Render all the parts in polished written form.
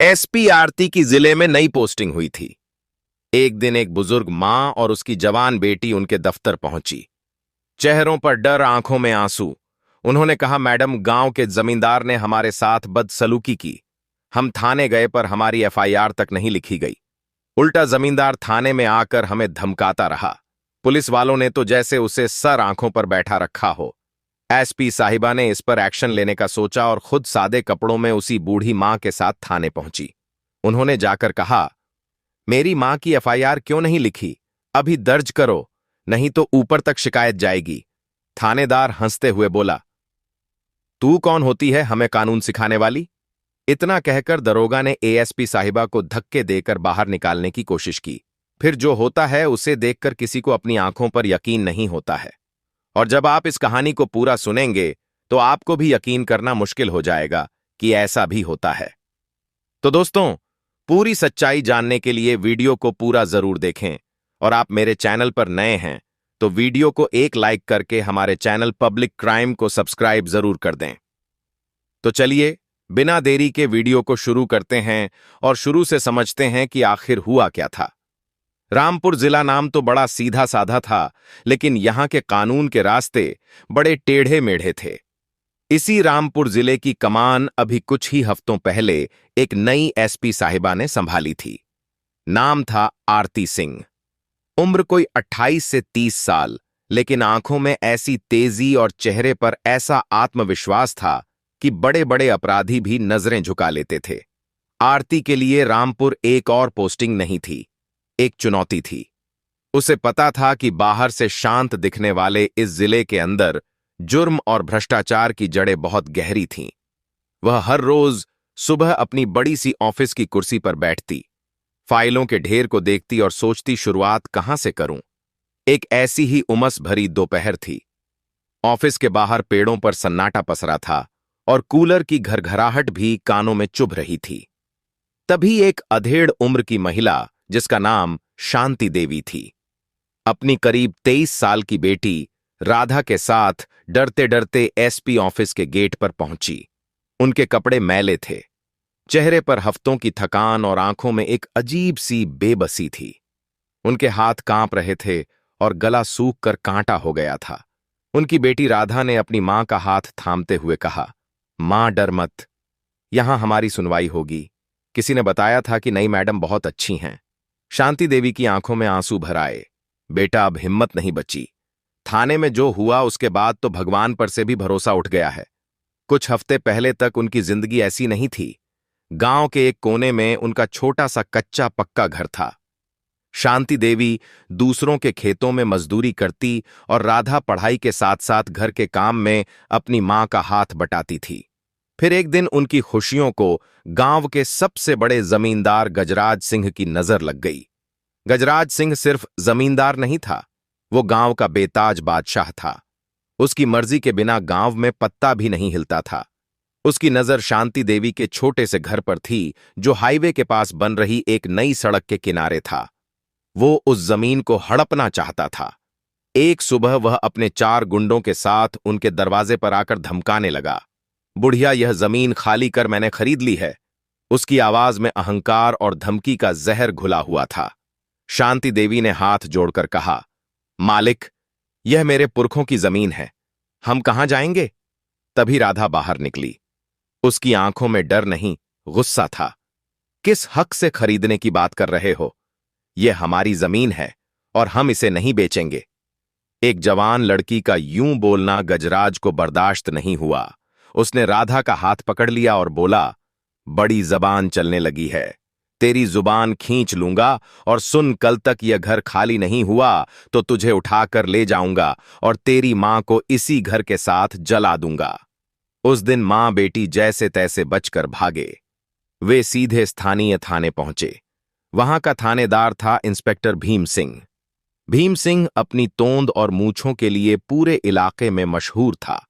SP आरती की जिले में नई पोस्टिंग हुई थी। एक दिन एक बुजुर्ग मां और उसकी जवान बेटी उनके दफ्तर पहुंची। चेहरों पर डर, आंखों में आंसू। उन्होंने कहा, मैडम, गांव के जमींदार ने हमारे साथ बदसलूकी की। हम थाने गए पर हमारी एफआईआर तक नहीं लिखी गई। उल्टा जमींदार थाने में आकर हमें धमकाता रहा। पुलिस वालों ने तो जैसे उसे सर आंखों पर बैठा रखा हो। एसपी साहिबा ने इस पर एक्शन लेने का सोचा और खुद सादे कपड़ों में उसी बूढ़ी मां के साथ थाने पहुंची। उन्होंने जाकर कहा, मेरी मां की एफआईआर क्यों नहीं लिखी? अभी दर्ज करो, नहीं तो ऊपर तक शिकायत जाएगी। थानेदार हंसते हुए बोला, तू कौन होती है हमें कानून सिखाने वाली? इतना कहकर दरोगा ने एएसपी साहिबा को धक्के देकर बाहर निकालने की कोशिश की। फिर जो होता है उसे देखकर किसी को अपनी आंखों पर यकीन नहीं होता है। और जब आप इस कहानी को पूरा सुनेंगे तो आपको भी यकीन करना मुश्किल हो जाएगा कि ऐसा भी होता है। तो दोस्तों, पूरी सच्चाई जानने के लिए वीडियो को पूरा जरूर देखें। और आप मेरे चैनल पर नए हैं तो वीडियो को एक लाइक करके हमारे चैनल पब्लिक क्राइम को सब्सक्राइब जरूर कर दें। तो चलिए, बिना देरी के वीडियो को शुरू करते हैं और शुरू से समझते हैं कि आखिर हुआ क्या था। रामपुर जिला नाम तो बड़ा सीधा साधा था, लेकिन यहां के कानून के रास्ते बड़े टेढ़े मेढ़े थे। इसी रामपुर जिले की कमान अभी कुछ ही हफ्तों पहले एक नई एसपी साहिबा ने संभाली थी। नाम था आरती सिंह। उम्र कोई 28 से 30 साल, लेकिन आंखों में ऐसी तेजी और चेहरे पर ऐसा आत्मविश्वास था कि बड़े बड़े अपराधी भी नजरें झुका लेते थे। आरती के लिए रामपुर एक और पोस्टिंग नहीं थी, एक चुनौती थी। उसे पता था कि बाहर से शांत दिखने वाले इस जिले के अंदर जुर्म और भ्रष्टाचार की जड़ें बहुत गहरी थीं। वह हर रोज सुबह अपनी बड़ी सी ऑफिस की कुर्सी पर बैठती, फाइलों के ढेर को देखती और सोचती, शुरुआत कहां से करूं। एक ऐसी ही उमस भरी दोपहर थी। ऑफिस के बाहर पेड़ों पर सन्नाटा पसरा था और कूलर की घरघराहट भी कानों में चुभ रही थी। तभी एक अधेड़ उम्र की महिला, जिसका नाम शांति देवी थी, अपनी करीब 23 साल की बेटी राधा के साथ डरते डरते एसपी ऑफिस के गेट पर पहुंची। उनके कपड़े मैले थे, चेहरे पर हफ्तों की थकान और आंखों में एक अजीब सी बेबसी थी। उनके हाथ कांप रहे थे और गला सूख कर कांटा हो गया था। उनकी बेटी राधा ने अपनी मां का हाथ थामते हुए कहा, मां, डर मत, यहां हमारी सुनवाई होगी। किसी ने बताया था कि नई मैडम बहुत अच्छी हैं। शांति देवी की आंखों में आंसू भर आए। बेटा, अब हिम्मत नहीं बची। थाने में जो हुआ उसके बाद तो भगवान पर से भी भरोसा उठ गया है। कुछ हफ्ते पहले तक उनकी जिंदगी ऐसी नहीं थी। गांव के एक कोने में उनका छोटा सा कच्चा पक्का घर था। शांति देवी दूसरों के खेतों में मजदूरी करती और राधा पढ़ाई के साथ साथ घर के काम में अपनी मां का हाथ बटाती थी। फिर एक दिन उनकी खुशियों को गांव के सबसे बड़े जमींदार गजराज सिंह की नजर लग गई। गजराज सिंह सिर्फ जमींदार नहीं था, वो गांव का बेताज बादशाह था। उसकी मर्जी के बिना गांव में पत्ता भी नहीं हिलता था। उसकी नजर शांति देवी के छोटे से घर पर थी, जो हाईवे के पास बन रही एक नई सड़क के किनारे था। वो उस जमीन को हड़पना चाहता था। एक सुबह वह अपने 4 गुंडों के साथ उनके दरवाजे पर आकर धमकाने लगा, बुढ़िया, यह जमीन खाली कर, मैंने खरीद ली है। उसकी आवाज में अहंकार और धमकी का जहर घुला हुआ था। शांति देवी ने हाथ जोड़कर कहा, मालिक, यह मेरे पुरखों की जमीन है, हम कहां जाएंगे? तभी राधा बाहर निकली। उसकी आंखों में डर नहीं, गुस्सा था। किस हक से खरीदने की बात कर रहे हो? यह हमारी जमीन है और हम इसे नहीं बेचेंगे। एक जवान लड़की का यूं बोलना गजराज को बर्दाश्त नहीं हुआ। उसने राधा का हाथ पकड़ लिया और बोला, बड़ी जबान चलने लगी है, तेरी जुबान खींच लूंगा। और सुन, कल तक यह घर खाली नहीं हुआ तो तुझे उठाकर ले जाऊंगा और तेरी मां को इसी घर के साथ जला दूंगा। उस दिन मां बेटी जैसे तैसे बचकर भागे। वे सीधे स्थानीय थाने पहुंचे। वहां का थानेदार था इंस्पेक्टर भीम सिंह। भीम सिंह अपनी तोंद और मूंछों के लिए पूरे इलाके में मशहूर था,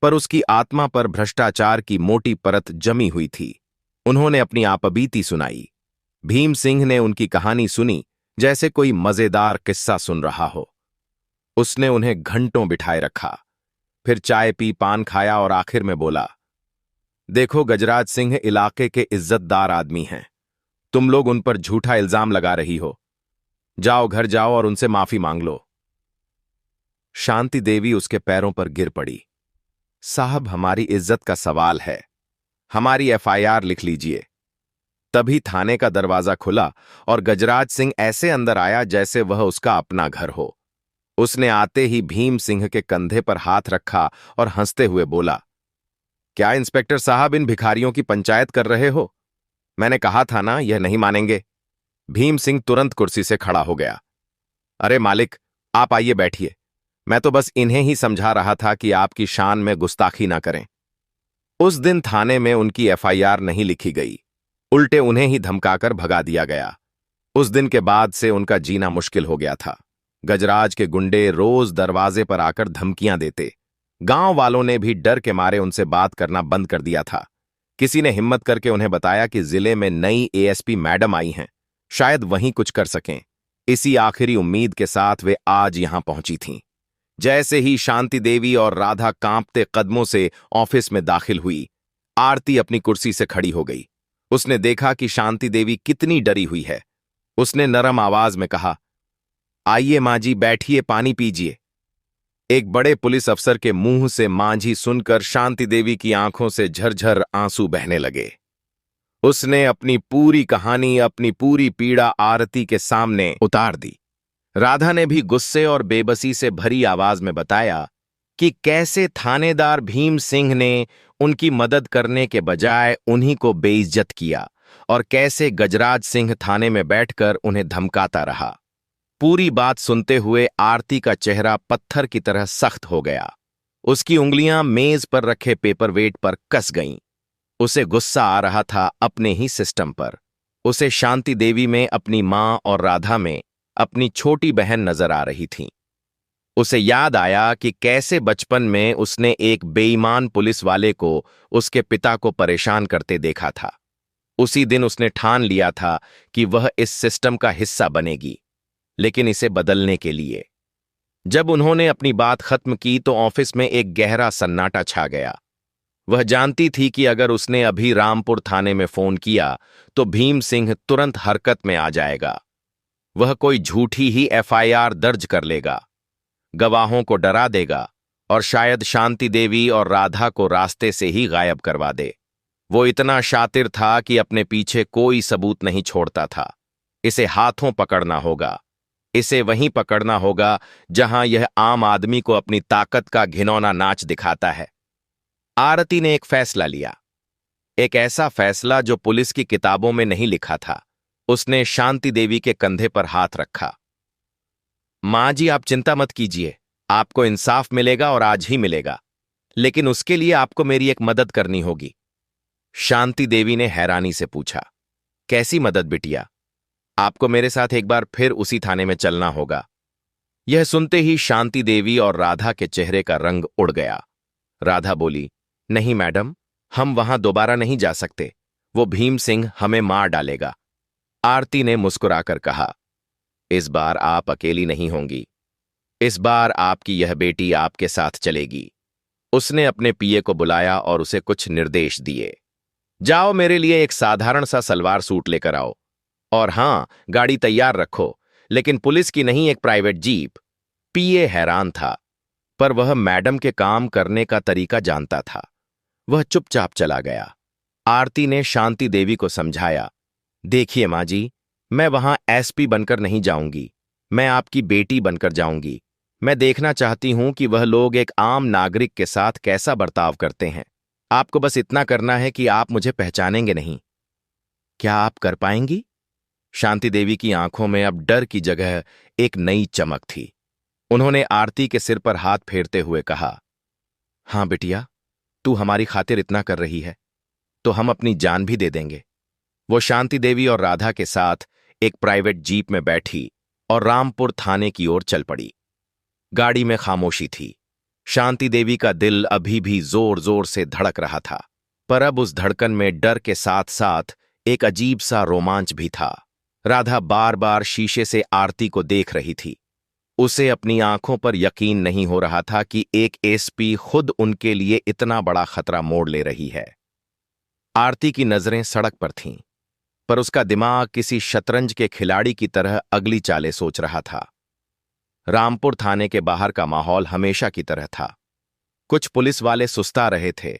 पर उसकी आत्मा पर भ्रष्टाचार की मोटी परत जमी हुई थी। उन्होंने अपनी आपबीती सुनाई। भीम सिंह ने उनकी कहानी सुनी जैसे कोई मजेदार किस्सा सुन रहा हो। उसने उन्हें घंटों बिठाए रखा, फिर चाय पी, पान खाया और आखिर में बोला, देखो, गजराज सिंह इलाके के इज्जतदार आदमी हैं। तुम लोग उन पर झूठा इल्जाम लगा रही हो। जाओ, घर जाओ और उनसे माफी मांग लो। शांति देवी उसके पैरों पर गिर पड़ी। साहब, हमारी इज्जत का सवाल है, हमारी एफआईआर लिख लीजिए। तभी थाने का दरवाजा खुला और गजराज सिंह ऐसे अंदर आया जैसे वह उसका अपना घर हो। उसने आते ही भीम सिंह के कंधे पर हाथ रखा और हंसते हुए बोला, क्या इंस्पेक्टर साहब इन भिखारियों की पंचायत कर रहे हो? मैंने कहा था ना, यह नहीं मानेंगे। भीम सिंह तुरंत कुर्सी से खड़ा हो गया। अरे मालिक, आप आइए, बैठिए। मैं तो बस इन्हें ही समझा रहा था कि आपकी शान में गुस्ताखी ना करें। उस दिन थाने में उनकी एफआईआर नहीं लिखी गई, उल्टे उन्हें ही धमकाकर भगा दिया गया। उस दिन के बाद से उनका जीना मुश्किल हो गया था। गजराज के गुंडे रोज दरवाजे पर आकर धमकियां देते। गांव वालों ने भी डर के मारे उनसे बात करना बंद कर दिया था। किसी ने हिम्मत करके उन्हें बताया कि जिले में नई एएसपी मैडम आई हैं, शायद वहीं कुछ कर सकें। इसी आखिरी उम्मीद के साथ वे आज यहां पहुंची थीं। जैसे ही शांति देवी और राधा कांपते कदमों से ऑफिस में दाखिल हुई, आरती अपनी कुर्सी से खड़ी हो गई। उसने देखा कि शांति देवी कितनी डरी हुई है। उसने नरम आवाज में कहा, आइए मां जी, बैठिए, पानी पीजिए। एक बड़े पुलिस अफसर के मुंह से मां जी सुनकर शांति देवी की आंखों से झरझर आंसू बहने लगे। उसने अपनी पूरी कहानी, अपनी पूरी पीड़ा आरती के सामने उतार दी। राधा ने भी गुस्से और बेबसी से भरी आवाज में बताया कि कैसे थानेदार भीम सिंह ने उनकी मदद करने के बजाय उन्हीं को बेइज्जत किया और कैसे गजराज सिंह थाने में बैठकर उन्हें धमकाता रहा। पूरी बात सुनते हुए आरती का चेहरा पत्थर की तरह सख्त हो गया। उसकी उंगलियां मेज पर रखे पेपरवेट पर कस गईं। उसे गुस्सा आ रहा था अपने ही सिस्टम पर। उसे शांति देवी में अपनी मां और राधा में अपनी छोटी बहन नजर आ रही थी। उसे याद आया कि कैसे बचपन में उसने एक बेईमान पुलिस वाले को उसके पिता को परेशान करते देखा था। उसी दिन उसने ठान लिया था कि वह इस सिस्टम का हिस्सा बनेगी, लेकिन इसे बदलने के लिए। जब उन्होंने अपनी बात खत्म की तो ऑफिस में एक गहरा सन्नाटा छा गया। वह जानती थी कि अगर उसने अभी रामपुर थाने में फोन किया तो भीम सिंह तुरंत हरकत में आ जाएगा। वह कोई झूठी ही एफआईआर दर्ज कर लेगा, गवाहों को डरा देगा और शायद शांति देवी और राधा को रास्ते से ही गायब करवा दे। वो इतना शातिर था कि अपने पीछे कोई सबूत नहीं छोड़ता था। इसे हाथों पकड़ना होगा। इसे वहीं पकड़ना होगा जहां यह आम आदमी को अपनी ताकत का घिनौना नाच दिखाता है। आरती ने एक फैसला लिया, एक ऐसा फैसला जो पुलिस की किताबों में नहीं लिखा था। उसने शांति देवी के कंधे पर हाथ रखा। मां जी, आप चिंता मत कीजिए, आपको इंसाफ मिलेगा और आज ही मिलेगा, लेकिन उसके लिए आपको मेरी एक मदद करनी होगी। शांति देवी ने हैरानी से पूछा, कैसी मदद बिटिया? आपको मेरे साथ एक बार फिर उसी थाने में चलना होगा। यह सुनते ही शांति देवी और राधा के चेहरे का रंग उड़ गया। राधा बोली, नहीं मैडम, हम वहां दोबारा नहीं जा सकते। वो भीम सिंह हमें मार डालेगा। आरती ने मुस्कुराकर कहा, इस बार आप अकेली नहीं होंगी। इस बार आपकी यह बेटी आपके साथ चलेगी। उसने अपने पीए को बुलाया और उसे कुछ निर्देश दिए। जाओ, मेरे लिए एक साधारण सा सलवार सूट लेकर आओ, और हां, गाड़ी तैयार रखो, लेकिन पुलिस की नहीं, एक प्राइवेट जीप। पीए हैरान था, पर वह मैडम के काम करने का तरीका जानता था। वह चुपचाप चला गया। आरती ने शांति देवी को समझाया, देखिए मां जी, मैं वहां एसपी बनकर नहीं जाऊंगी, मैं आपकी बेटी बनकर जाऊंगी। मैं देखना चाहती हूं कि वह लोग एक आम नागरिक के साथ कैसा बर्ताव करते हैं। आपको बस इतना करना है कि आप मुझे पहचानेंगे नहीं। क्या आप कर पाएंगी? शांति देवी की आंखों में अब डर की जगह एक नई चमक थी। उन्होंने आरती के सिर पर हाथ फेरते हुए कहा, हां बिटिया, तू हमारी खातिर इतना कर रही है तो हम अपनी जान भी दे देंगे। वो शांति देवी और राधा के साथ एक प्राइवेट जीप में बैठी और रामपुर थाने की ओर चल पड़ी। गाड़ी में खामोशी थी। शांति देवी का दिल अभी भी जोर जोर से धड़क रहा था, पर अब उस धड़कन में डर के साथ साथ एक अजीब सा रोमांच भी था। राधा बार बार शीशे से आरती को देख रही थी। उसे अपनी आंखों पर यकीन नहीं हो रहा था कि एक एसपी खुद उनके लिए इतना बड़ा खतरा मोड़ ले रही है। आरती की नजरें सड़क पर थीं, पर उसका दिमाग किसी शतरंज के खिलाड़ी की तरह अगली चालें सोच रहा था। रामपुर थाने के बाहर का माहौल हमेशा की तरह था। कुछ पुलिस वाले सुस्ता रहे थे।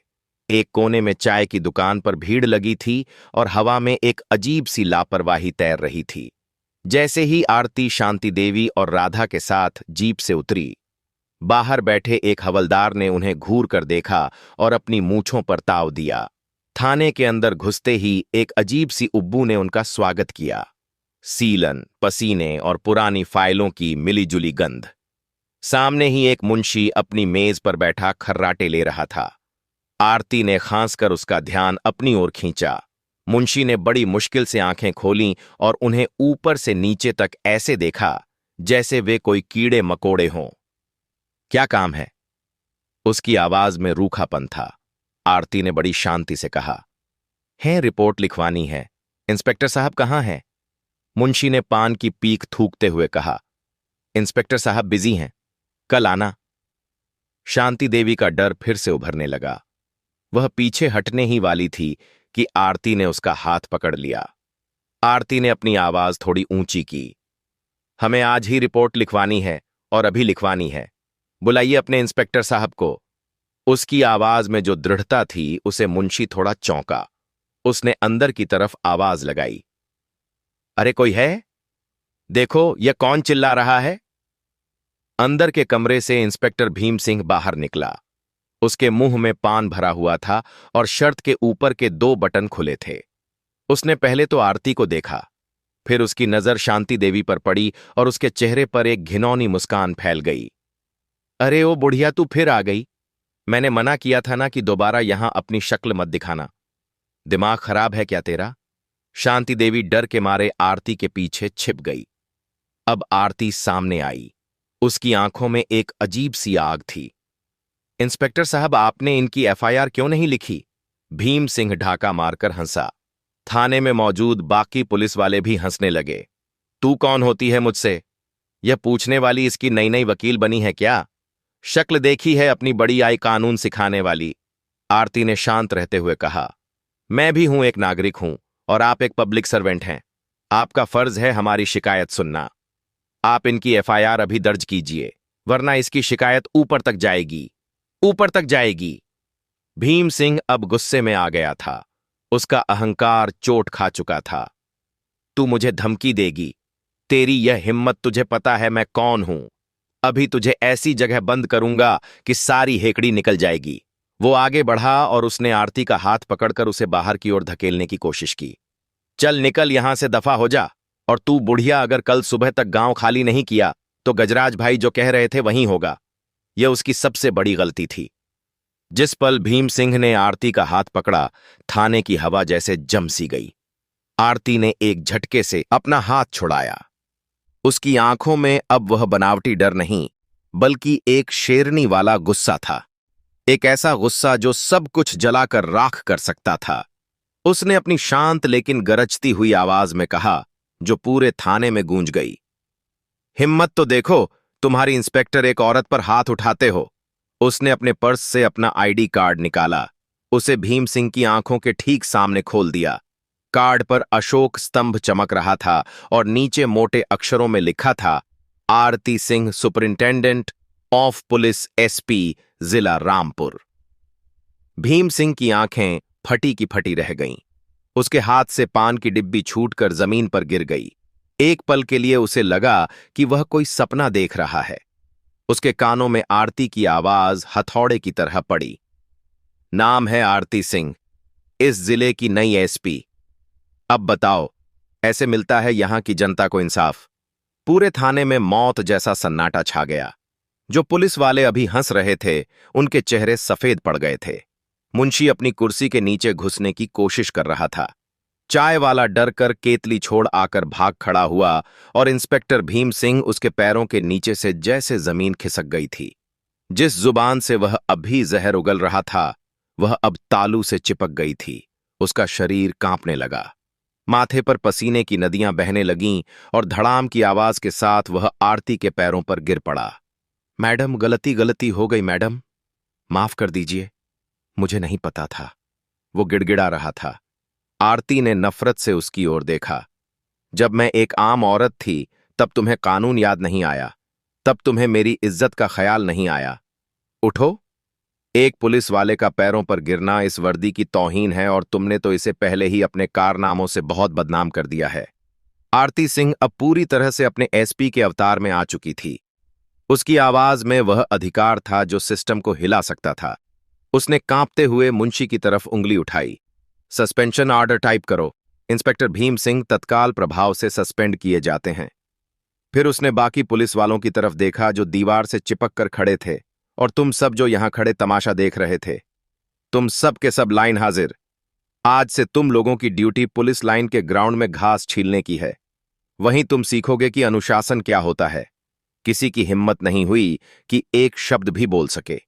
एक कोने में चाय की दुकान पर भीड़ लगी थी और हवा में एक अजीब सी लापरवाही तैर रही थी। जैसे ही आरती, शांति देवी और राधा के साथ जीप से उतरी, बाहर बैठे एक हवलदार ने उन्हें घूर कर देखा और अपनी मूंछों पर ताव दिया। थाने के अंदर घुसते ही एक अजीब सी उब्बू ने उनका स्वागत किया। सीलन, पसीने और पुरानी फाइलों की मिलीजुली गंध। सामने ही एक मुंशी अपनी मेज पर बैठा खर्राटे ले रहा था। आरती ने खांसकर उसका ध्यान अपनी ओर खींचा। मुंशी ने बड़ी मुश्किल से आंखें खोलीं और उन्हें ऊपर से नीचे तक ऐसे देखा जैसे वे कोई कीड़े मकोड़े हों। क्या काम है? उसकी आवाज में रूखापन था। आरती ने बड़ी शांति से कहा, है रिपोर्ट लिखवानी है। इंस्पेक्टर साहब कहाँ हैं? मुंशी ने पान की पीक थूकते हुए कहा, इंस्पेक्टर साहब बिजी हैं, कल आना। शांति देवी का डर फिर से उभरने लगा। वह पीछे हटने ही वाली थी कि आरती ने उसका हाथ पकड़ लिया। आरती ने अपनी आवाज थोड़ी ऊंची की, हमें आज ही रिपोर्ट लिखवानी है और अभी लिखवानी है। बुलाइए अपने इंस्पेक्टर साहब को। उसकी आवाज में जो दृढ़ता थी उसे मुंशी थोड़ा चौंका। उसने अंदर की तरफ आवाज लगाई, अरे कोई है? देखो यह कौन चिल्ला रहा है? अंदर के कमरे से इंस्पेक्टर भीम सिंह बाहर निकला। उसके मुंह में पान भरा हुआ था और शर्ट के ऊपर के 2 बटन खुले थे। उसने पहले तो आरती को देखा, फिर उसकी नजर शांति देवी पर पड़ी और उसके चेहरे पर एक घिनौनी मुस्कान फैल गई। अरे ओ बुढ़िया, तू फिर आ गई। मैंने मना किया था ना कि दोबारा यहां अपनी शक्ल मत दिखाना। दिमाग खराब है क्या तेरा? शांति देवी डर के मारे आरती के पीछे छिप गई। अब आरती सामने आई। उसकी आंखों में एक अजीब सी आग थी। इंस्पेक्टर साहब, आपने इनकी एफआईआर क्यों नहीं लिखी? भीम सिंह ढाका मारकर हंसा। थाने में मौजूद बाकी पुलिस वाले भी हंसने लगे। तू कौन होती है मुझसे? यह पूछने वाली इसकी नई नई वकील बनी है क्या? शक्ल देखी है अपनी बड़ी आई कानून सिखाने वाली। आरती ने शांत रहते हुए कहा, मैं भी हूं एक नागरिक हूं और आप एक पब्लिक सर्वेंट हैं। आपका फर्ज है हमारी शिकायत सुनना। आप इनकी एफआईआर अभी दर्ज कीजिए, वरना इसकी शिकायत ऊपर तक जाएगी, ऊपर तक जाएगी। भीम सिंह अब गुस्से में आ गया था। उसका अहंकार चोट खा चुका था। तू मुझे धमकी देगी? तेरी यह हिम्मत? तुझे पता है मैं कौन हूं? अभी तुझे ऐसी जगह बंद करूंगा कि सारी हेकड़ी निकल जाएगी। वो आगे बढ़ा और उसने आरती का हाथ पकड़कर उसे बाहर की ओर धकेलने की कोशिश की। चल निकल यहां से, दफा हो जा। और तू बुढ़िया, अगर कल सुबह तक गांव खाली नहीं किया तो गजराज भाई जो कह रहे थे वहीं होगा। यह उसकी सबसे बड़ी गलती थी। जिस पल भीम सिंह ने आरती का हाथ पकड़ा, थाने की हवा जैसे जम सी गई। आरती ने एक झटके से अपना हाथ छुड़ाया। उसकी आंखों में अब वह बनावटी डर नहीं, बल्कि एक शेरनी वाला गुस्सा था। एक ऐसा गुस्सा जो सब कुछ जलाकर राख कर सकता था। उसने अपनी शांत लेकिन गरजती हुई आवाज में कहा, जो पूरे थाने में गूंज गई, हिम्मत तो देखो, तुम्हारी इंस्पेक्टर एक औरत पर हाथ उठाते हो। उसने अपने पर्स से अपना आईडी कार्ड निकाला, उसे भीम सिंह की आंखों के ठीक सामने खोल दिया। कार्ड पर अशोक स्तंभ चमक रहा था और नीचे मोटे अक्षरों में लिखा था, Aarti Singh, superintendent of police, SP, जिला रामपुर। भीम सिंह की आंखें फटी की फटी रह गईं। उसके हाथ से पान की डिब्बी छूटकर जमीन पर गिर गई। एक पल के लिए उसे लगा कि वह कोई सपना देख रहा है। उसके कानों में आरती की आवाज हथौड़े की तरह पड़ी, नाम है आरती सिंह, इस जिले की नई एसपी। अब बताओ, ऐसे मिलता है यहां की जनता को इंसाफ? पूरे थाने में मौत जैसा सन्नाटा छा गया। जो पुलिस वाले अभी हंस रहे थे, उनके चेहरे सफेद पड़ गए थे। मुंशी अपनी कुर्सी के नीचे घुसने की कोशिश कर रहा था। चाय वाला डर कर केतली छोड़ आकर भाग खड़ा हुआ और इंस्पेक्टर भीम सिंह उसके पैरों के नीचे से जैसे जमीन खिसक गई थी। जिस जुबान से वह अभी जहर उगल रहा था, वह अब तालू से चिपक गई थी। उसका शरीर कांपने लगा। माथे पर पसीने की नदियां बहने लगीं और धड़ाम की आवाज के साथ वह आरती के पैरों पर गिर पड़ा। मैडम, गलती हो गई मैडम, माफ कर दीजिए, मुझे नहीं पता था। वो गिड़गिड़ा रहा था। आरती ने नफरत से उसकी ओर देखा। जब मैं एक आम औरत थी तब तुम्हें कानून याद नहीं आया, तब तुम्हें मेरी इज्जत का ख्याल नहीं आया। उठो। एक पुलिस वाले का पैरों पर गिरना इस वर्दी की तौहीन है और तुमने तो इसे पहले ही अपने कारनामों से बहुत बदनाम कर दिया है। आरती सिंह अब पूरी तरह से अपने एसपी के अवतार में आ चुकी थी। उसकी आवाज में वह अधिकार था जो सिस्टम को हिला सकता था। उसने कांपते हुए मुंशी की तरफ उंगली उठाई। सस्पेंशन ऑर्डर टाइप करो। इंस्पेक्टर भीम सिंह तत्काल प्रभाव से सस्पेंड किए जाते हैं। फिर उसने बाकी पुलिस वालों की तरफ देखा जो दीवार से चिपक कर खड़े थे, और तुम सब जो यहां खड़े तमाशा देख रहे थे। तुम सब के सब लाइन हाजिर। आज से तुम लोगों की ड्यूटी पुलिस लाइन के ग्राउंड में घास छीलने की है। वहीं तुम सीखोगे कि अनुशासन क्या होता है। किसी की हिम्मत नहीं हुई कि एक शब्द भी बोल सके।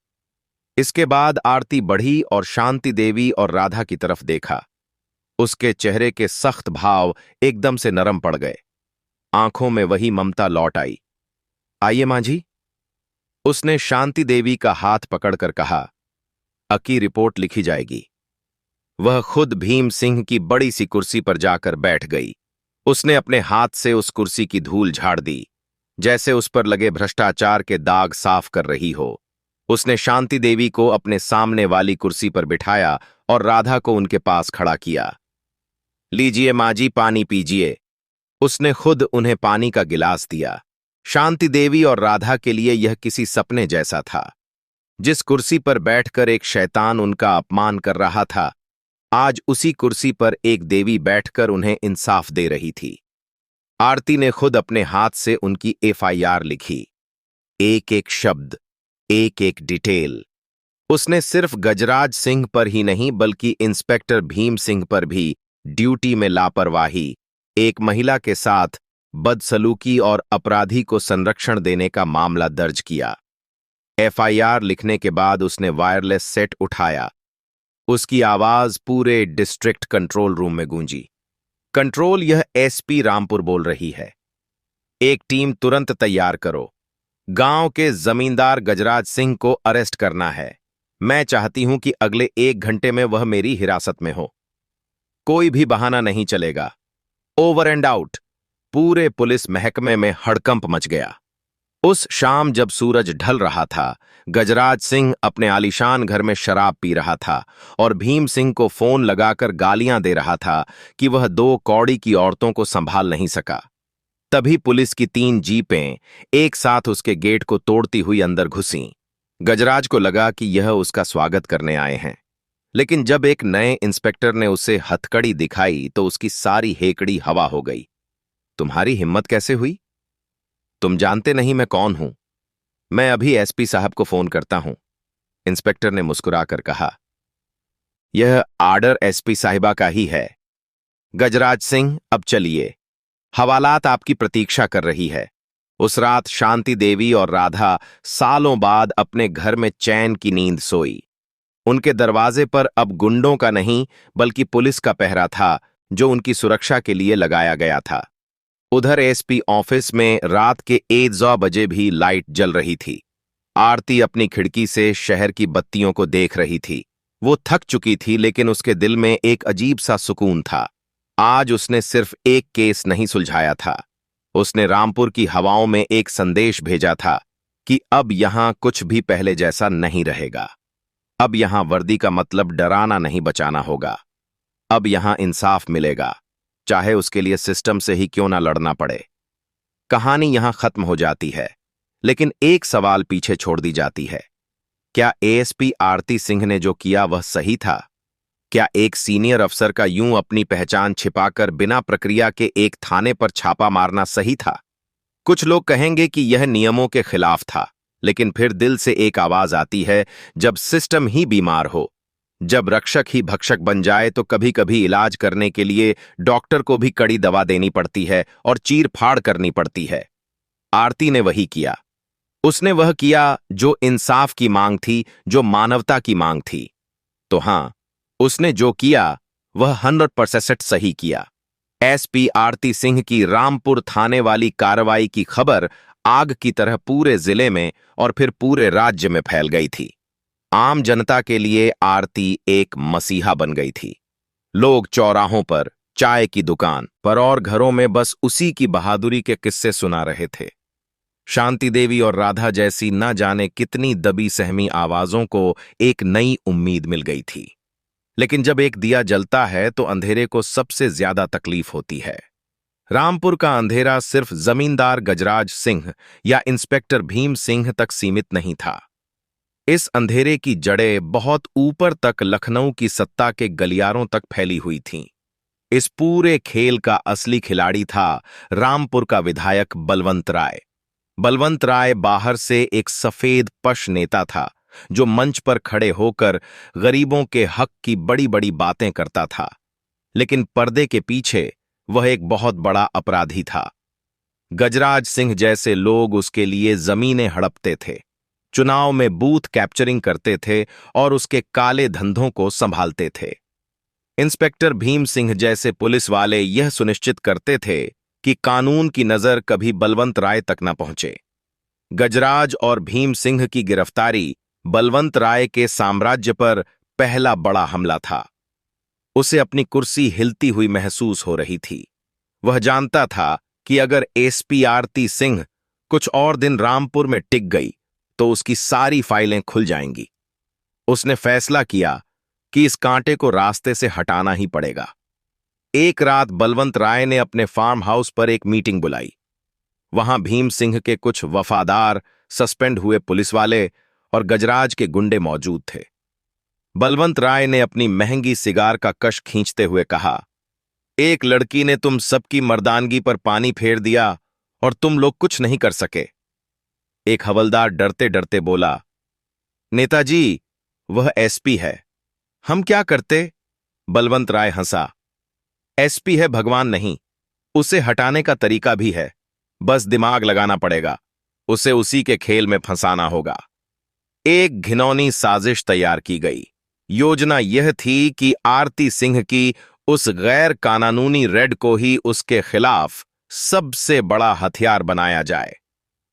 इसके बाद आरती बढ़ी और शांति देवी और राधा की तरफ देखा। उसके चेहरे के सख्त भाव एकदम से नरम पड़ गए। आंखों में वही ममता लौट आई। आइए मां जी। उसने शांति देवी का हाथ पकड़कर कहा। अकी रिपोर्ट लिखी जाएगी। वह खुद भीम सिंह की बड़ी सी कुर्सी पर जाकर बैठ गई। उसने अपने हाथ से उस कुर्सी की धूल झाड़ दी, जैसे उस पर लगे भ्रष्टाचार के दाग साफ कर रही हो। उसने शांति देवी को अपने सामने वाली कुर्सी पर बिठाया और राधा को उनके पास खड़ा किया। लीजिए मां जी, पानी पीजिए। उसने खुद उन्हें पानी का गिलास दिया। शांति देवी और राधा के लिए यह किसी सपने जैसा था। जिस कुर्सी पर बैठकर एक शैतान उनका अपमान कर रहा था, आज उसी कुर्सी पर एक देवी बैठकर उन्हें इंसाफ दे रही थी। आरती ने खुद अपने हाथ से उनकी एफआईआर लिखी। एक एक शब्द, एक एक डिटेल। उसने सिर्फ गजराज सिंह पर ही नहीं बल्कि इंस्पेक्टर भीम सिंह पर भी ड्यूटी में लापरवाही, एक महिला के साथ बदसलूकी और अपराधी को संरक्षण देने का मामला दर्ज किया। एफआईआर लिखने के बाद उसने वायरलेस सेट उठाया। उसकी आवाज पूरे डिस्ट्रिक्ट कंट्रोल रूम में गूंजी। कंट्रोल, यह एसपी रामपुर बोल रही है। एक टीम तुरंत तैयार करो। गांव के जमींदार गजराज सिंह को अरेस्ट करना है। मैं चाहती हूं कि अगले 1 घंटे में वह मेरी हिरासत में हो। कोई भी बहाना नहीं चलेगा। Over and out. पूरे पुलिस महकमे में हड़कंप मच गया। उस शाम जब सूरज ढल रहा था, गजराज सिंह अपने आलीशान घर में शराब पी रहा था और भीम सिंह को फोन लगाकर गालियां दे रहा था कि वह 2 कौड़ी की औरतों को संभाल नहीं सका। तभी पुलिस की 3 जीपें एक साथ उसके गेट को तोड़ती हुई अंदर घुसीं। गजराज को लगा कि यह उसका स्वागत करने आए हैं, लेकिन जब एक नए इंस्पेक्टर ने उसे हथकड़ी दिखाई तो उसकी सारी हेकड़ी हवा हो गई। तुम्हारी हिम्मत कैसे हुई? तुम जानते नहीं मैं कौन हूं। मैं अभी एसपी साहब को फोन करता हूं। इंस्पेक्टर ने मुस्कुराकर कहा। यह आर्डर एसपी साहिबा का ही है। गजराज सिंह, अब चलिए। हवालात आपकी प्रतीक्षा कर रही है। उस रात शांति देवी और राधा सालों बाद अपने घर में चैन की नींद सोई। उनके दरवाजे पर अब गुंडों का नहीं बल्कि पुलिस का पहरा था, जो उनकी सुरक्षा के लिए लगाया गया था। उधर एसपी ऑफिस में रात के 1 बजे भी लाइट जल रही थी। आरती अपनी खिड़की से शहर की बत्तियों को देख रही थी। वो थक चुकी थी, लेकिन उसके दिल में एक अजीब सा सुकून था। आज उसने सिर्फ एक केस नहीं सुलझाया था, उसने रामपुर की हवाओं में एक संदेश भेजा था कि अब यहां कुछ भी पहले जैसा नहीं रहेगा। अब यहां वर्दी का मतलब डराना नहीं बचाना होगा। अब यहां इंसाफ मिलेगा, चाहे उसके लिए सिस्टम से ही क्यों ना लड़ना पड़े। कहानी यहां खत्म हो जाती है, लेकिन एक सवाल पीछे छोड़ दी जाती है। क्या एएसपी आरती सिंह ने जो किया वह सही था? क्या एक सीनियर अफसर का यूं अपनी पहचान छिपाकर बिना प्रक्रिया के एक थाने पर छापा मारना सही था? कुछ लोग कहेंगे कि यह नियमों के खिलाफ था, लेकिन फिर दिल से एक आवाज आती है, जब सिस्टम ही बीमार हो, जब रक्षक ही भक्षक बन जाए तो कभी कभी इलाज करने के लिए डॉक्टर को भी कड़ी दवा देनी पड़ती है और चीर फाड़ करनी पड़ती है। आरती ने वही किया। उसने वह किया जो इंसाफ की मांग थी, जो मानवता की मांग थी। तो हां, उसने जो किया वह 100% सही किया। एसपी आरती सिंह की रामपुर थाने वाली कार्रवाई की खबर आग की तरह पूरे जिले में और फिर पूरे राज्य में फैल गई थी। आम जनता के लिए आरती एक मसीहा बन गई थी। लोग चौराहों पर, चाय की दुकान पर और घरों में बस उसी की बहादुरी के किस्से सुना रहे थे। शांति देवी और राधा जैसी न जाने कितनी दबी सहमी आवाजों को एक नई उम्मीद मिल गई थी। लेकिन जब एक दिया जलता है तो अंधेरे को सबसे ज्यादा तकलीफ होती है। रामपुर का अंधेरा सिर्फ जमींदार गजराज सिंह या इंस्पेक्टर भीम सिंह तक सीमित नहीं था। इस अंधेरे की जड़ें बहुत ऊपर तक लखनऊ की सत्ता के गलियारों तक फैली हुई थीं। इस पूरे खेल का असली खिलाड़ी था रामपुर का विधायक बलवंत राय। बलवंत राय बाहर से एक सफेद पश नेता था जो मंच पर खड़े होकर गरीबों के हक की बड़ी बड़ी बातें करता था, लेकिन पर्दे के पीछे वह एक बहुत बड़ा अपराधी था। गजराज सिंह जैसे लोग उसके लिए जमीनें हड़पते थे, चुनाव में बूथ कैप्चरिंग करते थे और उसके काले धंधों को संभालते थे। इंस्पेक्टर भीम सिंह जैसे पुलिस वाले यह सुनिश्चित करते थे कि कानून की नजर कभी बलवंत राय तक न पहुंचे। गजराज और भीम सिंह की गिरफ्तारी बलवंत राय के साम्राज्य पर पहला बड़ा हमला था। उसे अपनी कुर्सी हिलती हुई महसूस हो रही थी। वह जानता था कि अगर एसपी आरती सिंह कुछ और दिन रामपुर में टिक गई तो उसकी सारी फाइलें खुल जाएंगी। उसने फैसला किया कि इस कांटे को रास्ते से हटाना ही पड़ेगा। एक रात बलवंत राय ने अपने फार्म हाउस पर एक मीटिंग बुलाई। वहां भीम सिंह के कुछ वफादार, सस्पेंड हुए पुलिस वाले और गजराज के गुंडे मौजूद थे। बलवंत राय ने अपनी महंगी सिगार का कश खींचते हुए कहा, एक लड़की ने तुम सबकी मर्दानगी पर पानी फेर दिया और तुम लोग कुछ नहीं कर सके। एक हवलदार डरते डरते बोला, नेताजी, वह एसपी है, हम क्या करते? बलवंत राय हंसा, एसपी है, भगवान नहीं। उसे हटाने का तरीका भी है, बस दिमाग लगाना पड़ेगा। उसे उसी के खेल में फंसाना होगा। एक घिनौनी साजिश तैयार की गई। योजना यह थी कि आरती सिंह की उस गैर कानूनी रेड को ही उसके खिलाफ सबसे बड़ा हथियार बनाया जाए।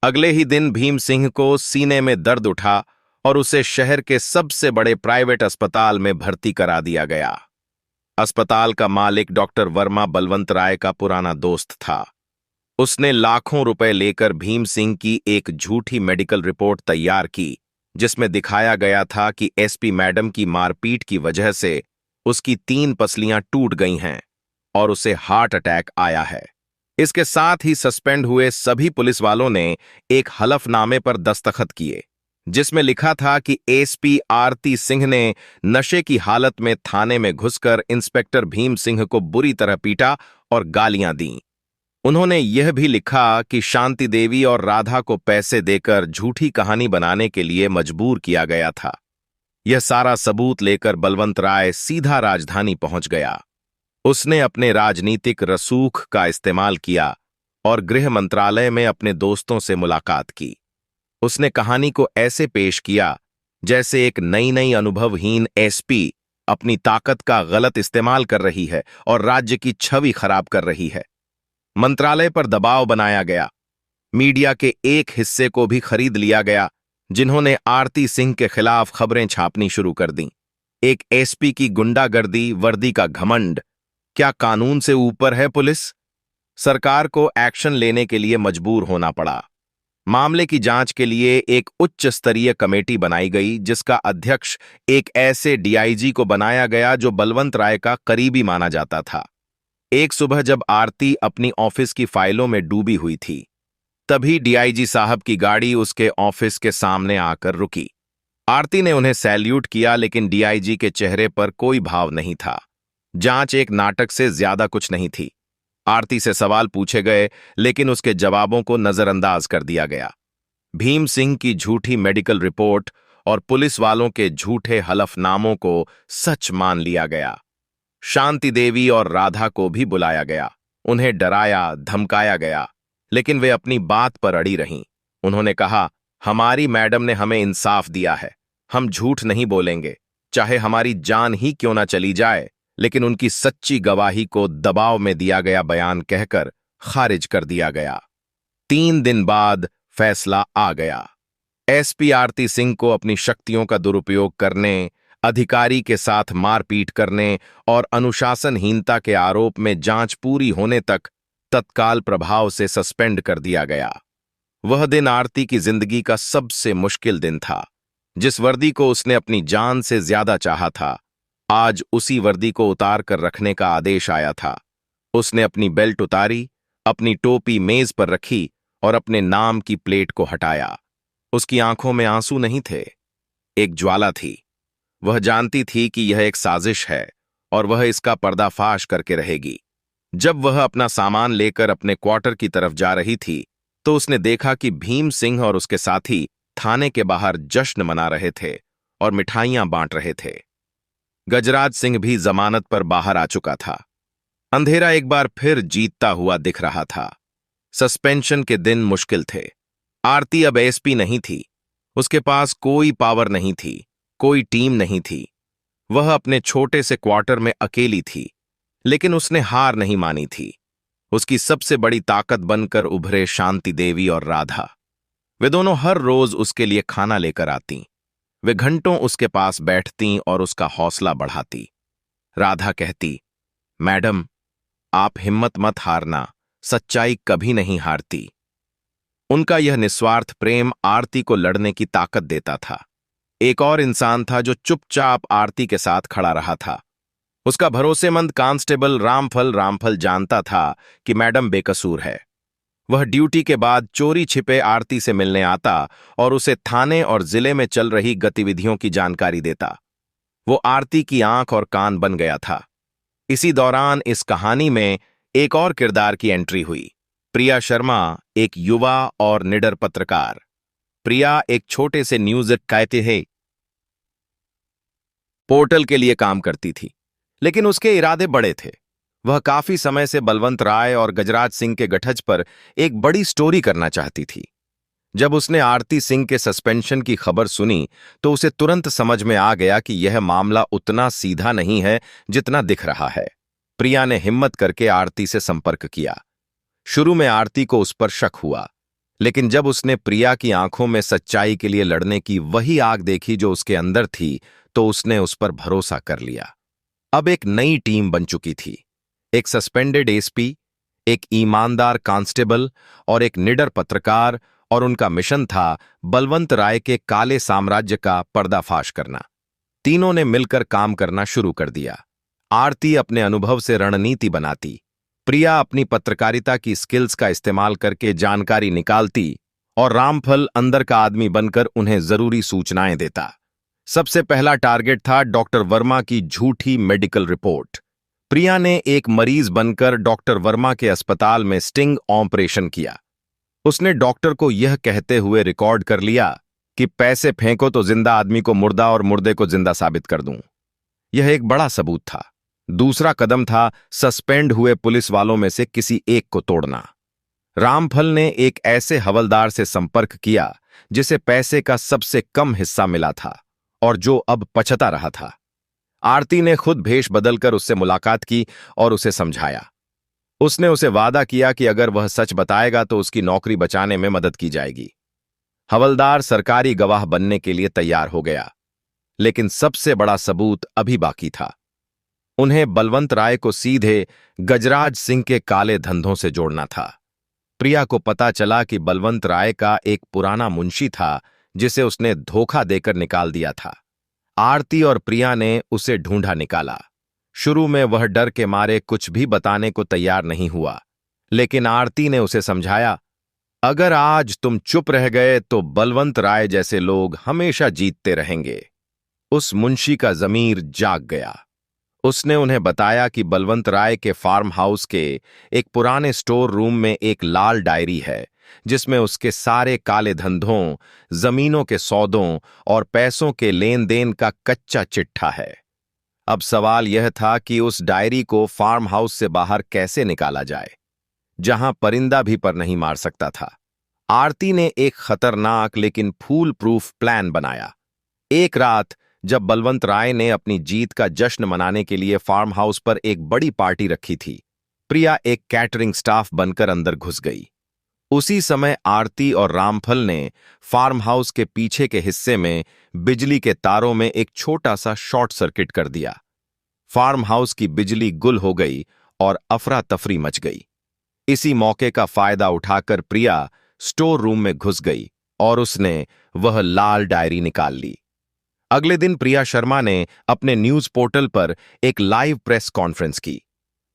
अगले ही दिन भीम सिंह को सीने में दर्द उठा और उसे शहर के सबसे बड़े प्राइवेट अस्पताल में भर्ती करा दिया गया। अस्पताल का मालिक डॉक्टर वर्मा बलवंत राय का पुराना दोस्त था। उसने लाखों रुपए लेकर भीम सिंह की एक झूठी मेडिकल रिपोर्ट तैयार की, जिसमें दिखाया गया था कि एसपी मैडम की मारपीट की वजह से उसकी 3 पसलियां टूट गई हैं और उसे हार्ट अटैक आया है। इसके साथ ही सस्पेंड हुए सभी पुलिस वालों ने एक हलफनामे पर दस्तखत किए, जिसमें लिखा था कि एसपी आरती सिंह ने नशे की हालत में थाने में घुसकर इंस्पेक्टर भीम सिंह को बुरी तरह पीटा और गालियां दीं। उन्होंने यह भी लिखा कि शांति देवी और राधा को पैसे देकर झूठी कहानी बनाने के लिए मजबूर किया गया था। यह सारा सबूत लेकर बलवंत राय सीधा राजधानी पहुंच गया। उसने अपने राजनीतिक रसूख का इस्तेमाल किया और गृह मंत्रालय में अपने दोस्तों से मुलाकात की। उसने कहानी को ऐसे पेश किया जैसे एक नई नई अनुभवहीन एसपी अपनी ताकत का गलत इस्तेमाल कर रही है और राज्य की छवि खराब कर रही है। मंत्रालय पर दबाव बनाया गया। मीडिया के एक हिस्से को भी खरीद लिया गया, जिन्होंने आरती सिंह के खिलाफ खबरें छापनी शुरू कर दीं। एक एसपी की गुंडागर्दी, वर्दी का घमंड, क्या कानून से ऊपर है पुलिस? सरकार को एक्शन लेने के लिए मजबूर होना पड़ा। मामले की जांच के लिए एक उच्च स्तरीय कमेटी बनाई गई, जिसका अध्यक्ष एक ऐसे डीआईजी को बनाया गया जो बलवंत राय का करीबी माना जाता था। एक सुबह जब आरती अपनी ऑफिस की फाइलों में डूबी हुई थी, तभी डीआईजी साहब की गाड़ी उसके ऑफिस के सामने आकर रुकी। आरती ने उन्हें सैल्यूट किया, लेकिन डीआईजी के चेहरे पर कोई भाव नहीं था। जांच एक नाटक से ज्यादा कुछ नहीं थी। आरती से सवाल पूछे गए, लेकिन उसके जवाबों को नजरअंदाज कर दिया गया। भीम सिंह की झूठी मेडिकल रिपोर्ट और पुलिस वालों के झूठे हलफनामों को सच मान लिया गया। शांति देवी और राधा को भी बुलाया गया। उन्हें डराया, धमकाया गया, लेकिन वे अपनी बात पर अड़ी रहीं। उन्होंने कहा, हमारी मैडम ने हमें इंसाफ दिया है, हम झूठ नहीं बोलेंगे, चाहे हमारी जान ही क्यों ना चली जाए। लेकिन उनकी सच्ची गवाही को दबाव में दिया गया बयान कहकर खारिज कर दिया गया। 3 दिन बाद फैसला आ गया। एसपी आरती सिंह को अपनी शक्तियों का दुरुपयोग करने, अधिकारी के साथ मारपीट करने और अनुशासनहीनता के आरोप में जांच पूरी होने तक तत्काल प्रभाव से सस्पेंड कर दिया गया। वह दिन आरती की जिंदगी का सबसे मुश्किल दिन था। जिस वर्दी को उसने अपनी जान से ज्यादा चाहा था, आज उसी वर्दी को उतार कर रखने का आदेश आया था। उसने अपनी बेल्ट उतारी, अपनी टोपी मेज पर रखी और अपने नाम की प्लेट को हटाया। उसकी आंखों में आंसू नहीं थे, एक ज्वाला थी। वह जानती थी कि यह एक साजिश है और वह इसका पर्दाफाश करके रहेगी। जब वह अपना सामान लेकर अपने क्वार्टर की तरफ जा रही थी तो उसने देखा कि भीम सिंह और उसके साथी थाने के बाहर जश्न मना रहे थे और मिठाइयां बांट रहे थे। गजराज सिंह भी जमानत पर बाहर आ चुका था। अंधेरा एक बार फिर जीतता हुआ दिख रहा था। सस्पेंशन के दिन मुश्किल थे। आरती अब एसपी नहीं थी। उसके पास कोई पावर नहीं थी, कोई टीम नहीं थी। वह अपने छोटे से क्वार्टर में अकेली थी, लेकिन उसने हार नहीं मानी थी। उसकी सबसे बड़ी ताकत बनकर उभरे शांति देवी और राधा। वे दोनों हर रोज उसके लिए खाना लेकर आतीं। वे घंटों उसके पास बैठतीं और उसका हौसला बढ़ाती। राधा कहती, मैडम, आप हिम्मत मत हारना, सच्चाई कभी नहीं हारती। उनका यह निस्वार्थ प्रेम आरती को लड़ने की ताकत देता था। एक और इंसान था जो चुपचाप आरती के साथ खड़ा रहा था। उसका भरोसेमंद कांस्टेबल रामफल जानता था कि मैडम बेकसूर है। वह ड्यूटी के बाद चोरी छिपे आरती से मिलने आता और उसे थाने और जिले में चल रही गतिविधियों की जानकारी देता। वो आरती की आंख और कान बन गया था। इसी दौरान इस कहानी में एक और किरदार की एंट्री हुई। प्रिया शर्मा, एक युवा और निडर पत्रकार। प्रिया एक छोटे से न्यूज कहते हैं पोर्टल के लिए काम करती थी, लेकिन उसके इरादे बड़े थे। वह काफी समय से बलवंत राय और गजराज सिंह के गठज पर एक बड़ी स्टोरी करना चाहती थी। जब उसने आरती सिंह के सस्पेंशन की खबर सुनी तो उसे तुरंत समझ में आ गया कि यह मामला उतना सीधा नहीं है जितना दिख रहा है। प्रिया ने हिम्मत करके आरती से संपर्क किया। शुरू में आरती को उस पर शक हुआ, लेकिन जब उसने प्रिया की आंखों में सच्चाई के लिए लड़ने की वही आग देखी जो उसके अंदर थी, तो उसने उस पर भरोसा कर लिया। अब एक नई टीम बन चुकी थी। एक सस्पेंडेड एसपी, एक ईमानदार कांस्टेबल और एक निडर पत्रकार, और उनका मिशन था बलवंत राय के काले साम्राज्य का पर्दाफाश करना। तीनों ने मिलकर काम करना शुरू कर दिया। आरती अपने अनुभव से रणनीति बनाती, प्रिया अपनी पत्रकारिता की स्किल्स का इस्तेमाल करके जानकारी निकालती और रामफल अंदर का आदमी बनकर उन्हें जरूरी सूचनाएं देता। सबसे पहला टारगेट था डॉक्टर वर्मा की झूठी मेडिकल रिपोर्ट। प्रिया ने एक मरीज बनकर डॉक्टर वर्मा के अस्पताल में स्टिंग ऑपरेशन किया। उसने डॉक्टर को यह कहते हुए रिकॉर्ड कर लिया कि पैसे फेंको तो जिंदा आदमी को मुर्दा और मुर्दे को जिंदा साबित कर दूं। यह एक बड़ा सबूत था। दूसरा कदम था सस्पेंड हुए पुलिस वालों में से किसी एक को तोड़ना। रामफल ने एक ऐसे हवलदार से संपर्क किया जिसे पैसे का सबसे कम हिस्सा मिला था और जो अब पछता रहा था। आरती ने खुद भेष बदलकर उससे मुलाकात की और उसे समझाया। उसने उसे वादा किया कि अगर वह सच बताएगा तो उसकी नौकरी बचाने में मदद की जाएगी। हवलदार सरकारी गवाह बनने के लिए तैयार हो गया, लेकिन सबसे बड़ा सबूत अभी बाकी था। उन्हें बलवंत राय को सीधे गजराज सिंह के काले धंधों से जोड़ना था। प्रिया को पता चला कि बलवंत राय का एक पुराना मुंशी था जिसे उसने धोखा देकर निकाल दिया था। आरती और प्रिया ने उसे ढूंढा निकाला। शुरू में वह डर के मारे कुछ भी बताने को तैयार नहीं हुआ, लेकिन आरती ने उसे समझाया, अगर आज तुम चुप रह गए तो बलवंत राय जैसे लोग हमेशा जीतते रहेंगे। उस मुंशी का जमीर जाग गया। उसने उन्हें बताया कि बलवंत राय के फार्म हाउस के एक पुराने स्टोर रूम में एक लाल डायरी है जिसमें उसके सारे काले धंधों, जमीनों के सौदों और पैसों के लेन देन का कच्चा चिट्ठा है। अब सवाल यह था कि उस डायरी को फार्म हाउस से बाहर कैसे निकाला जाए, जहां परिंदा भी पर नहीं मार सकता था। आरती ने एक खतरनाक लेकिन फूल प्रूफ प्लान बनाया। एक रात जब बलवंत राय ने अपनी जीत का जश्न मनाने के लिए फार्म हाउस पर एक बड़ी पार्टी रखी थी, प्रिया एक कैटरिंग स्टाफ बनकर अंदर घुस गई। उसी समय आरती और रामफल ने फार्म हाउस के पीछे के हिस्से में बिजली के तारों में एक छोटा सा शॉर्ट सर्किट कर दिया। फार्म हाउस की बिजली गुल हो गई और अफरा तफरी मच गई। इसी मौके का फायदा उठाकर प्रिया स्टोर रूम में घुस गई और उसने वह लाल डायरी निकाल ली। अगले दिन प्रिया शर्मा ने अपने न्यूज पोर्टल पर एक लाइव प्रेस कॉन्फ्रेंस की।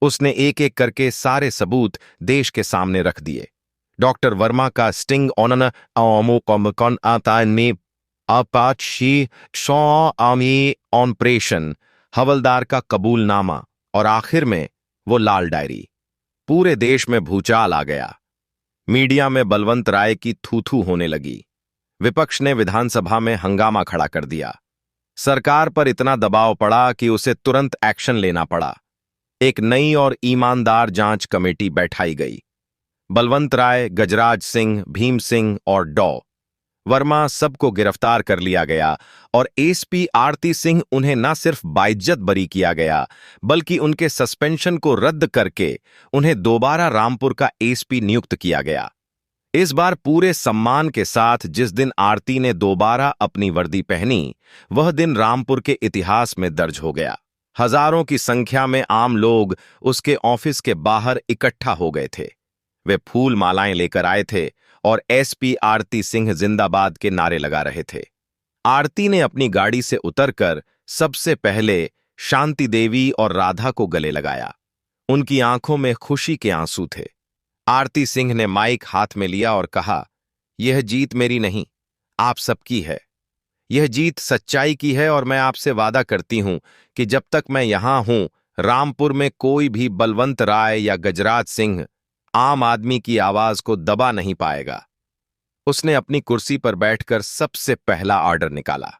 उसने एक एक करके सारे सबूत देश के सामने रख दिए। डॉक्टर वर्मा का स्टिंग ऑन ऑपरेशन, हवलदार का कबूलनामा और आखिर में वो लाल डायरी। पूरे देश में भूचाल आ गया। मीडिया में बलवंत राय की थू-थू होने लगी। विपक्ष ने विधानसभा में हंगामा खड़ा कर दिया। सरकार पर इतना दबाव पड़ा कि उसे तुरंत एक्शन लेना पड़ा। एक नई और ईमानदार जांच कमेटी बैठाई गई। बलवंत राय, गजराज सिंह, भीम सिंह और डॉ वर्मा सबको गिरफ्तार कर लिया गया और एसपी आरती सिंह उन्हें न सिर्फ बाइज्जत बरी किया गया, बल्कि उनके सस्पेंशन को रद्द करके उन्हें दोबारा रामपुर का एसपी नियुक्त किया गया। इस बार पूरे सम्मान के साथ जिस दिन आरती ने दोबारा अपनी वर्दी पहनी, वह दिन रामपुर के इतिहास में दर्ज हो गया। हजारों की संख्या में आम लोग उसके ऑफिस के बाहर इकट्ठा हो गए थे। वे फूल मालाएं लेकर आए थे और एसपी आरती सिंह जिंदाबाद के नारे लगा रहे थे। आरती ने अपनी गाड़ी से उतरकर सबसे पहले शांति देवी और राधा को गले लगाया। उनकी आंखों में खुशी के आंसू थे। आरती सिंह ने माइक हाथ में लिया और कहा, यह जीत मेरी नहीं, आप सबकी है। यह जीत सच्चाई की है और मैं आपसे वादा करती हूं कि जब तक मैं यहां हूं, रामपुर में कोई भी बलवंत राय या गजराज सिंह आम आदमी की आवाज को दबा नहीं पाएगा। उसने अपनी कुर्सी पर बैठकर सबसे पहला ऑर्डर निकाला,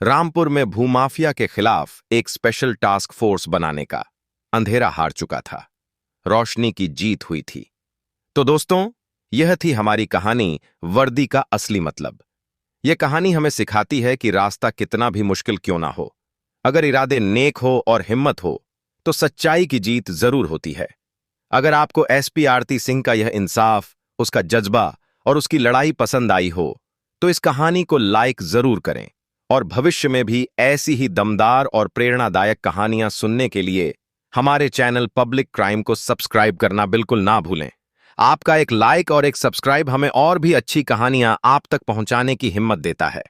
रामपुर में भूमाफिया के खिलाफ एक स्पेशल टास्क फोर्स बनाने का। अंधेरा हार चुका था, रोशनी की जीत हुई थी। तो दोस्तों, यह थी हमारी कहानी वर्दी का असली मतलब। यह कहानी हमें सिखाती है कि रास्ता कितना भी मुश्किल क्यों ना हो, अगर इरादे नेक हो और हिम्मत हो तो सच्चाई की जीत जरूर होती है। अगर आपको एसपी आरती सिंह का यह इंसाफ, उसका जज्बा और उसकी लड़ाई पसंद आई हो तो इस कहानी को लाइक जरूर करें और भविष्य में भी ऐसी ही दमदार और प्रेरणादायक कहानियां सुनने के लिए हमारे चैनल पब्लिक क्राइम को सब्सक्राइब करना बिल्कुल ना भूलें। आपका एक लाइक और एक सब्सक्राइब हमें और भी अच्छी कहानियां आप तक पहुंचाने की हिम्मत देता है।